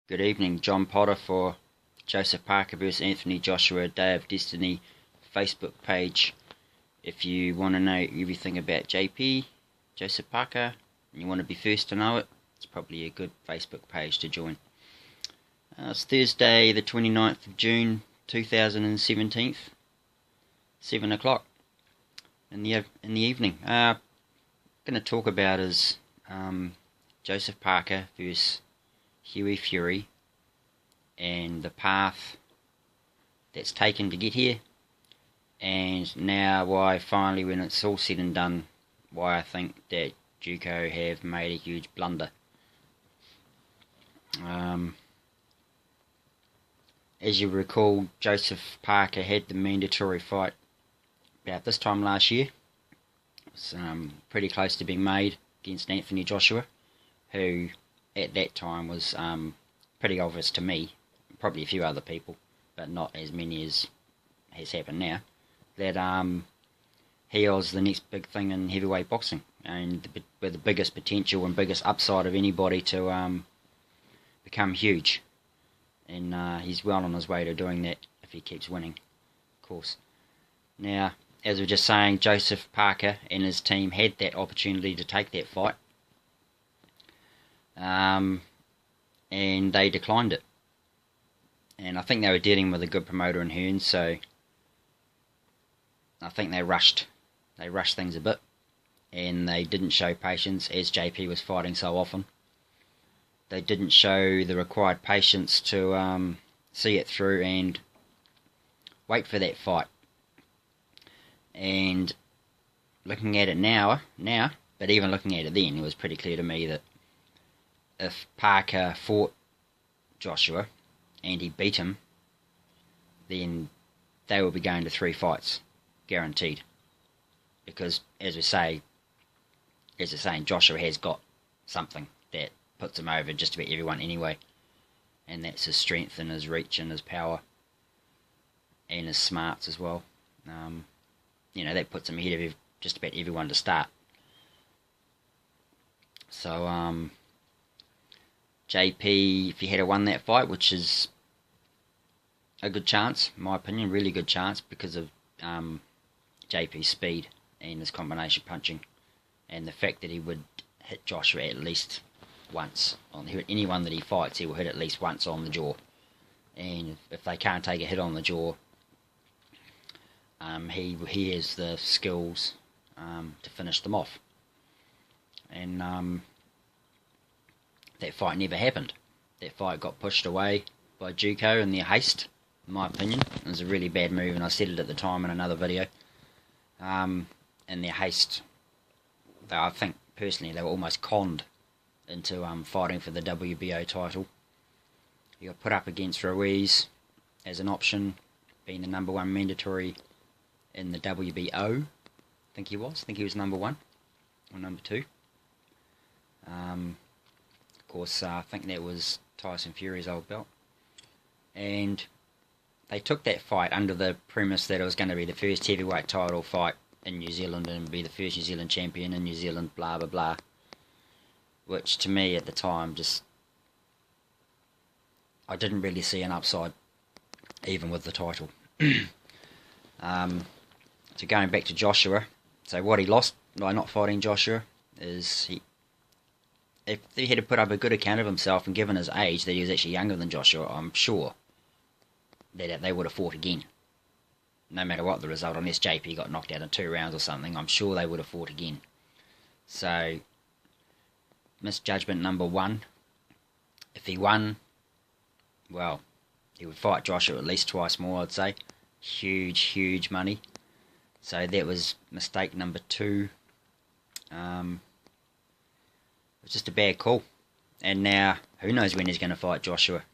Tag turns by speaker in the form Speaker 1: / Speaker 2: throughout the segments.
Speaker 1: Good evening, John Potter for Joseph Parker vs Anthony Joshua Day of Destiny Facebook page. If you want to know everything about JP, Joseph Parker, and you want to be first to know it, it's probably a good Facebook page to join. It's Thursday the 29th of June 2017, 7 o'clock in the evening. Going to talk about is Joseph Parker versus Hughie Fury and the path that's taken to get here, and now why finally, when it's all said and done, why I think that DUCO have made a huge blunder. As you recall, Joseph Parker had the mandatory fight about this time last year. It was pretty close to being made against Anthony Joshua, who at that time was pretty obvious to me, probably a few other people, but not as many as has happened now, that he was the next big thing in heavyweight boxing, and with the biggest potential and biggest upside of anybody to become huge. And he's well on his way to doing that if he keeps winning, of course. Now, as we were just saying, Joseph Parker and his team had that opportunity to take that fight, and they declined it. And I think they were dealing with a good promoter in Hearns, so I think they rushed things a bit, and they didn't show patience, as JP was fighting so often. They didn't show the required patience to see it through and wait for that fight. And looking at it now, but even looking at it then, it was pretty clear to me that if Parker fought Joshua and he beat him, then they will be going to 3 fights, guaranteed. Because, as we're saying, Joshua has got something that puts him over just about everyone anyway, and that's his strength and his reach and his power and his smarts as well. That puts him ahead of just about everyone to start. So, JP, if he had won that fight, which is a good chance, in my opinion, really good chance, because of JP's speed and his combination punching, and the fact that he would hit Joshua at least once. On anyone that he fights, he will hit at least once on the jaw. And if they can't take a hit on the jaw, he has the skills to finish them off. And that fight never happened. That fight got pushed away by DUCO in their haste, in my opinion. It was a really bad move, and I said it at the time in another video. In their haste, I think personally they were almost conned into fighting for the WBO title. He got put up against Ruiz as an option, being the number 1 mandatory in the WBO. I think he was number 1 or number 2. Of course, I think that was Tyson Fury's old belt. And they took that fight under the premise that it was going to be the first heavyweight title fight in New Zealand and be the first New Zealand champion in New Zealand, blah, blah, blah. Which, to me, at the time, I didn't really see an upside, even with the title. So going back to Joshua, so what he lost by not fighting Joshua is if he had to put up a good account of himself, and given his age, that he was actually younger than Joshua, I'm sure that they would have fought again. No matter what the result, unless JP got knocked out in 2 rounds or something, I'm sure they would have fought again. So, misjudgment number 1. If he won, well, he would fight Joshua at least twice more, I'd say. Huge money. So that was mistake number 2. It was just a bad call. And now, who knows when he's going to fight Joshua?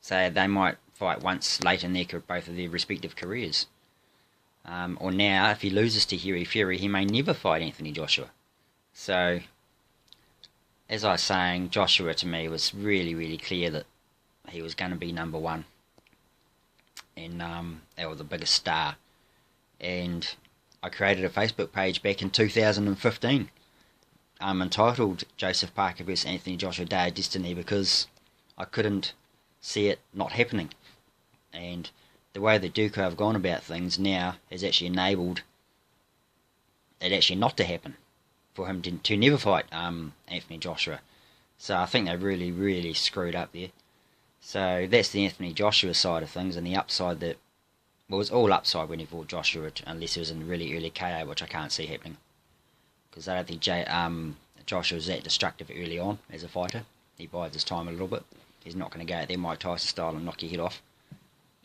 Speaker 1: So they might fight once late in both of their respective careers. Or now, if he loses to Hughie Fury, he may never fight Anthony Joshua. So, as I was saying, Joshua to me was really clear that he was going to be number 1. And they were the biggest star. And I created a Facebook page back in 2015 entitled Joseph Parker vs Anthony Joshua Day of Destiny because I couldn't see it not happening. And the way the DUCO have gone about things now has actually enabled it actually not to happen, for him to never fight Anthony Joshua. So I think they really, really screwed up there. So that's the Anthony Joshua side of things, and the upside that, well, it was all upside when he fought Joshua, unless it was in really early KO, which I can't see happening. Because I don't think Joshua was that destructive early on as a fighter. He bides his time a little bit. He's not going to go out there Mike Tyson style and knock your head off,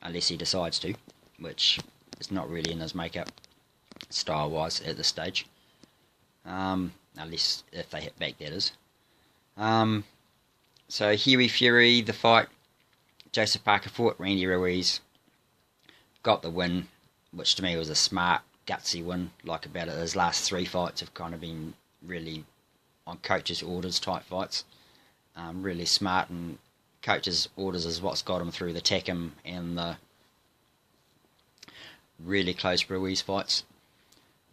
Speaker 1: unless he decides to, which is not really in his makeup style-wise at this stage. Unless if they hit back, that is. So Huey Fury, the fight, Joseph Parker fought Randy Ruiz, got the win, which to me was a smart, gutsy win. Like about it, his last 3 fights have kind of been really on coach's orders type fights. Really smart, and coach's orders is what's got him through the Takam and the really close Ruiz fights.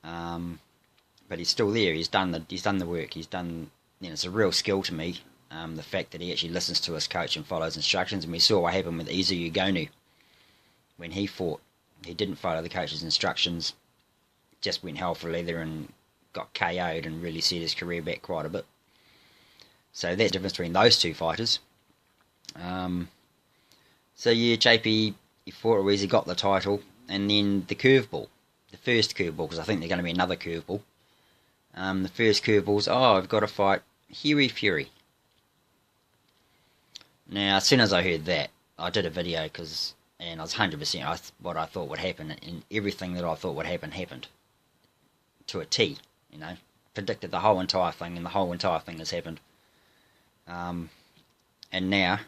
Speaker 1: But he's still there. He's done the work. He's done. It's a real skill to me. The fact that he actually listens to his coach and follows instructions. And we saw what happened with Izu Ugonu when he fought. He didn't follow the coach's instructions. Just went hell for leather and got KO'd and really set his career back quite a bit. So that difference between those two fighters. So yeah, JP, he fought Ruiz, he got the title, and then the curveball, the first curveball, because I think there's going to be another curveball. The first curveball is, I've got to fight Huey Fury. Now, as soon as I heard that, I did a video, and I was 100% what I thought would happen, and everything that I thought would happen happened. To a T, predicted the whole entire thing, and the whole entire thing has happened. And now,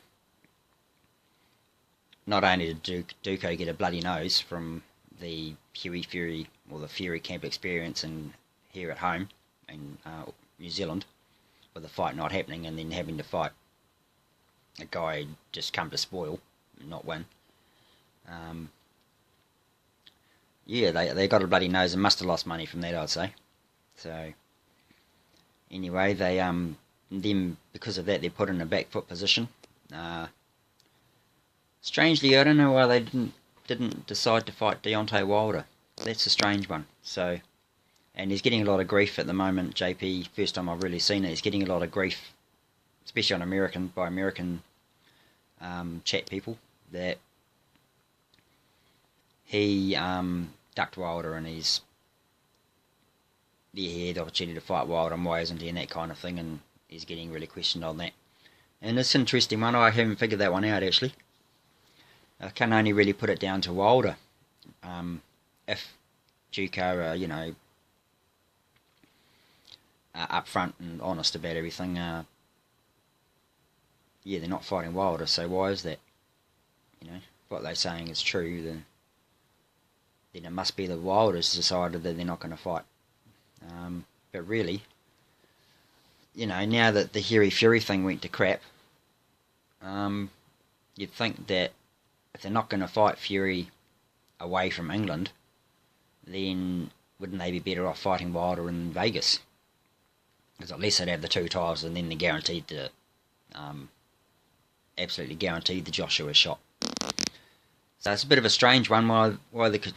Speaker 1: not only did DUCO get a bloody nose from the Huey Fury, or the Fury camp experience, and here at home in New Zealand, with the fight not happening, and then having to fight a guy just come to spoil, not win. Yeah, they got a bloody nose and must have lost money from that, I'd say. So anyway, they then because of that, they're put in a back foot position. Strangely, I don't know why they didn't decide to fight Deontay Wilder. That's a strange one. So, and he's getting a lot of grief at the moment. JP, first time I've really seen it, he's getting a lot of grief, especially on American chat people, that he ducked Wilder, and he had the opportunity to fight Wilder, and why isn't he, and that kind of thing, and he's getting really questioned on that. And it's an interesting one. I haven't figured that one out, actually. I can only really put it down to Wilder. If DUCO are, upfront and honest about everything, yeah, they're not fighting Wilder, so why is that? What they're saying is true, then it must be the Wilders decided that they're not going to fight. But really, now that the Huey Fury thing went to crap, you'd think that if they're not going to fight Fury away from England, then wouldn't they be better off fighting Wilder in Vegas? Because at least they'd have the 2 titles, and then they're guaranteed to, absolutely guaranteed the Joshua shot. So it's a bit of a strange one why they could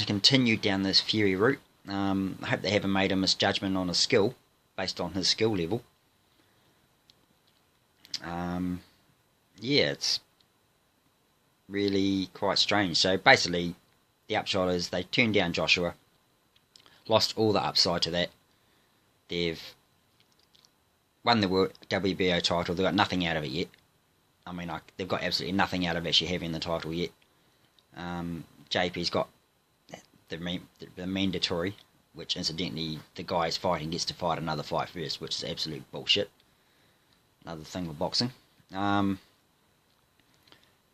Speaker 1: continue down this Fury route. I hope they haven't made a misjudgment on his skill, based on his skill level. Yeah, it's really quite strange. So basically, the upshot is they turned down Joshua, lost all the upside to that. They've won the WBO title. They've got nothing out of it yet. I mean, they've got absolutely nothing out of actually having the title yet. JP's got the mandatory, which incidentally the guy is fighting gets to fight another fight first, which is absolute bullshit. Another thing with boxing.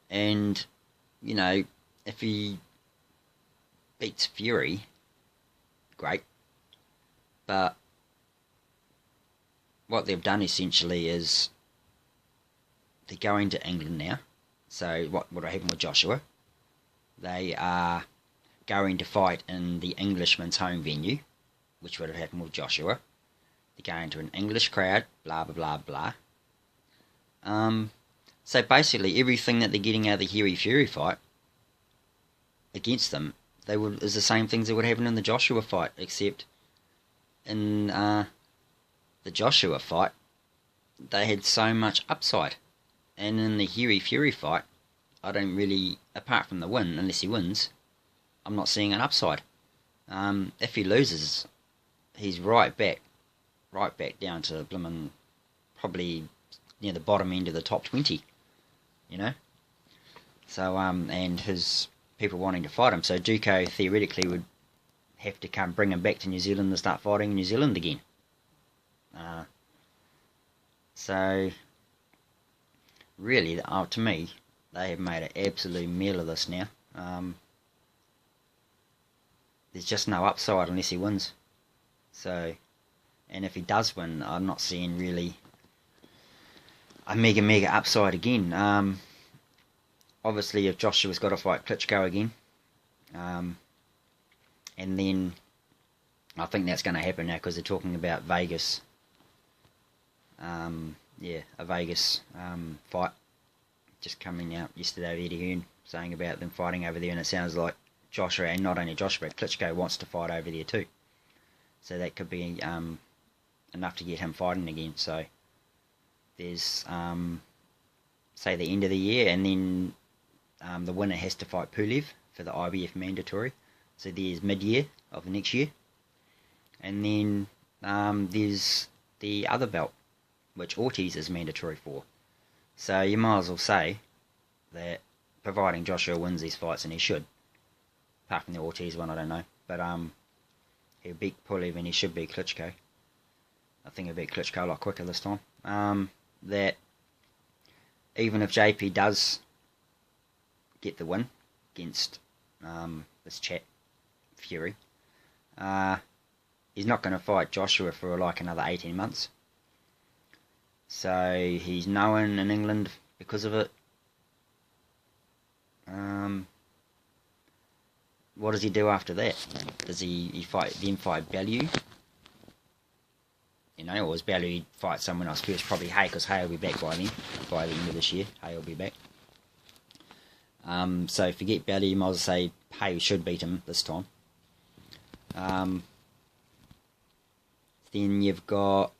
Speaker 1: And, if he beats Fury, great. But what they've done essentially is they're going to England now. So what will happen with Joshua? They are going to fight in the Englishman's home venue, which would have happened with Joshua. They're going to an English crowd, blah, blah, blah, blah. So basically everything that they're getting out of the Hughie Fury fight against them, is the same things that would happen in the Joshua fight, except in the Joshua fight, they had so much upside. And in the Hughie Fury fight, I don't really, apart from the win, unless he wins, I'm not seeing an upside. If he loses, he's right back down to blimmin' probably near the bottom end of the top 20, you know. So and his people wanting to fight him, so DUCO theoretically would have to bring him back to New Zealand and start fighting in New Zealand again. So really, to me, they have made an absolute meal of this now. There's just no upside unless he wins. So, and if he does win, I'm not seeing really a mega upside again. Obviously, if Joshua's got to fight Klitschko again, and then I think that's going to happen now because they're talking about Vegas. Yeah, a Vegas fight just coming out yesterday with Eddie Hearn saying about them fighting over there, and it sounds like Joshua, and not only Joshua, but Klitschko wants to fight over there too. So that could be enough to get him fighting again. So there's say the end of the year, and then the winner has to fight Pulev for the IBF mandatory. So there's mid-year of the next year, and then there's the other belt, which Ortiz is mandatory for. So you might as well say that, providing Joshua wins these fights, and he should, apart from the Ortiz one, I don't know, but he'll beat Pulev and he should beat Klitschko. I think he'll beat Klitschko a lot quicker this time. That even if JP does get the win against this chap Fury, he's not going to fight Joshua for like another 18 months. So he's known in England because of it. What does he do after that? Does he fight Bellew? You know, or does Bellew fight someone else first? Probably Hay, because Hay will be back by then. By the end of this year, Hay will be back. So forget Bellew, you might as well say Hay should beat him this time. Then you've got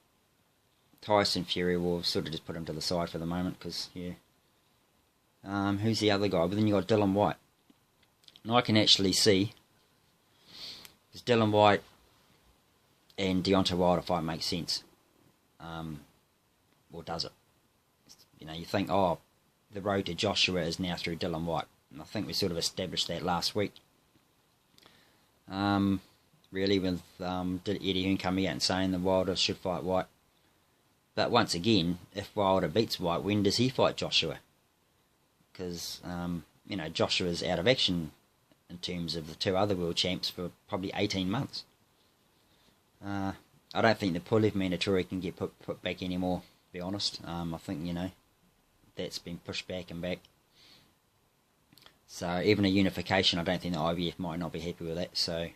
Speaker 1: Tyson Fury. We'll sort of just put him to the side for the moment, because, yeah. Who's the other guy? But then you've got Dylan White. And I can actually see, because Dylan White and Deontay Wilder fight makes sense. Or does it? You know, you think, oh, the road to Joshua is now through Dylan White. And I think we sort of established that last week. Really, with Eddie Hearn coming out and saying that Wilder should fight White. But once again, if Wilder beats White, when does he fight Joshua? Because, you know, Joshua's out of action in terms of the two other world champs for probably 18 months. I don't think the Pulev mandatory can get put back anymore, to be honest. I think, you know, that's been pushed back and back. So even a unification, I don't think the IBF might not be happy with that. So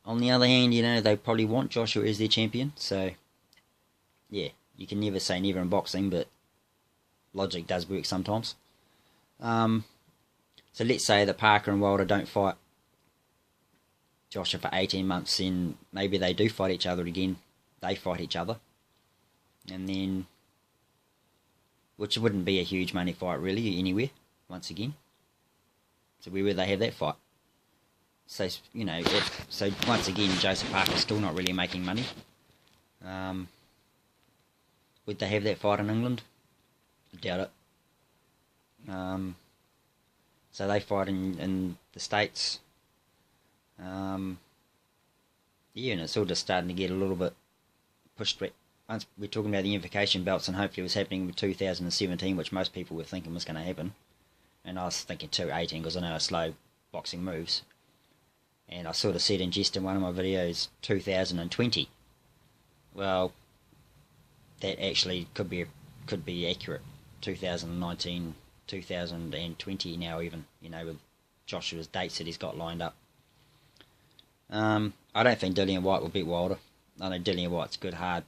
Speaker 1: on the other hand, you know, they probably want Joshua as their champion. So yeah, you can never say never in boxing, but logic does work sometimes. So let's say that Parker and Wilder don't fight Joshua for 18 months, then maybe they do fight each other again. They fight each other. And then, which wouldn't be a huge money fight really, anywhere, once again. So where would they have that fight? So, you know, so once again, Joseph Parker's still not really making money. Would they have that fight in England? I doubt it. So they fight in the States. Yeah, and it's all just starting to get a little bit pushed back. Once we're talking about the unification belts, and hopefully it was happening in 2017, which most people were thinking was going to happen. And I was thinking 2018, because I know how slow boxing moves. And I sort of said in jest in one of my videos, 2020. Well, that actually could be accurate. 2019, 2020 now even, you know, with Joshua's dates that he's got lined up. I don't think Dillian White will beat Wilder. I know Dillian White's a good hard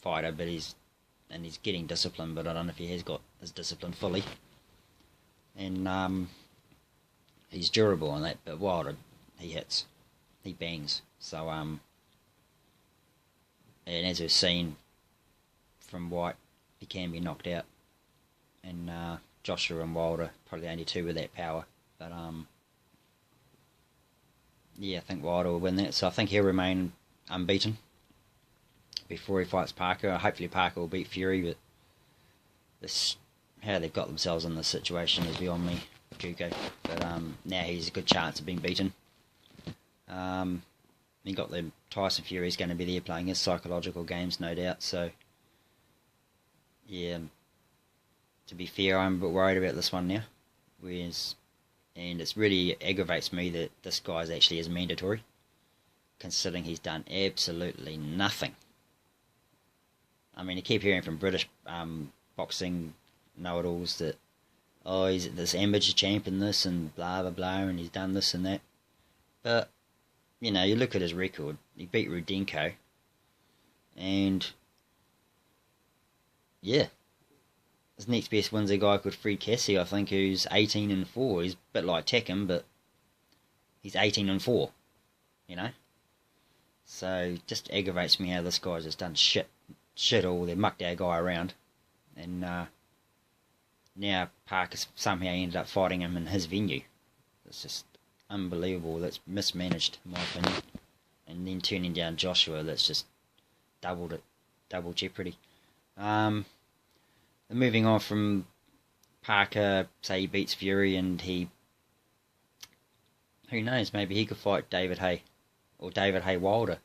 Speaker 1: fighter, but he's getting discipline, but I don't know if he has got his discipline fully. And he's durable on that, but Wilder, he hits, he bangs. So and as we've seen from White, he can be knocked out. And Joshua and Wilder probably the only two with that power. But yeah, I think Wilder will win that. So I think he'll remain unbeaten before he fights Parker. Hopefully Parker will beat Fury, but this, how they've got themselves in this situation is beyond me, DUCO. But now he's a good chance of being beaten. He got the Tyson Fury's going to be there playing his psychological games, no doubt. So yeah, to be fair, I'm a bit worried about this one now. And it's really aggravates me that this guy's actually is mandatory, considering he's done absolutely nothing. I mean, you keep hearing from British boxing know-it-alls that, oh, he's this amateur champ and this and blah, blah, blah, and he's done this and that. But, you know, you look at his record. He beat Rudenko. And, yeah. His next best win's a guy called Fred Cassie, I think, who's 18-4. He's a bit like Tekken, but he's 18-4, you know? So, just aggravates me how this guy's just done shit all. They mucked our guy around. And now Parker's somehow ended up fighting him in his venue. It's just unbelievable. That's mismanaged, in my opinion. And then turning down Joshua, that's just double jeopardy. Moving on from Parker, say he beats Fury and he, who knows, maybe he could fight David Haye or David Haye Wilder.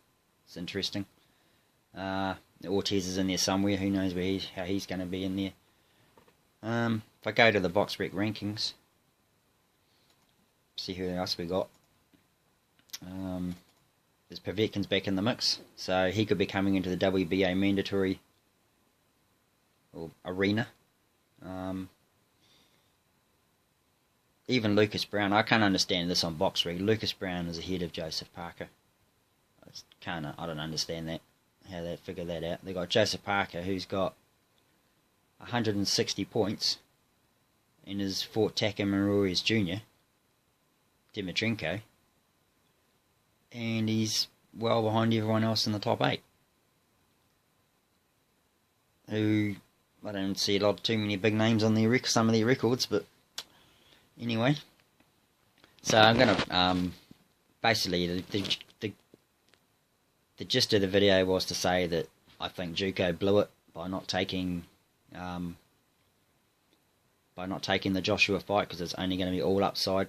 Speaker 1: It's interesting. Ortiz is in there somewhere. Who knows how he's going to be in there. If I go to the BOXREC rankings, see who else we got. There's Povetkin's back in the mix, so he could be coming into the WBA mandatory or arena. Even Lucas Brown, I can't understand this on BOXREC. Lucas Brown is ahead of Joseph Parker. I don't understand that, how they figure that out. They got Joseph Parker, who's got 160 points and has fought Takamurori's Jr., Dimitrenko, and he's well behind everyone else in the top 8. Who, I don't see too many big names on some of their records, but anyway. So I'm going to, basically, the gist of the video was to say that I think DUCO blew it by not taking the Joshua fight, because it's only going to be all upside.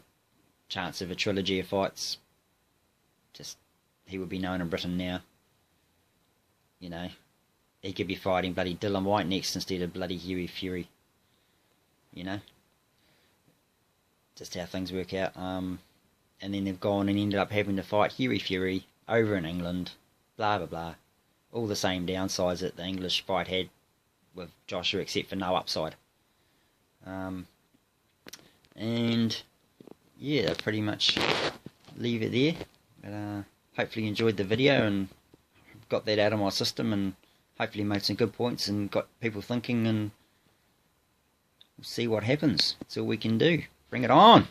Speaker 1: Chance of a trilogy of fights. Just, he would be known in Britain now. You know, he could be fighting bloody Dillian White next instead of bloody Hughie Fury. You know, just how things work out. And then they've gone and ended up having to fight Hughie Fury over in England. Blah blah blah. All the same downsides that the English fight had with Joshua, except for no upside. And yeah, pretty much leave it there. But hopefully you enjoyed the video and got that out of my system, and hopefully made some good points and got people thinking, and we'll see what happens. That's all we can do. Bring it on!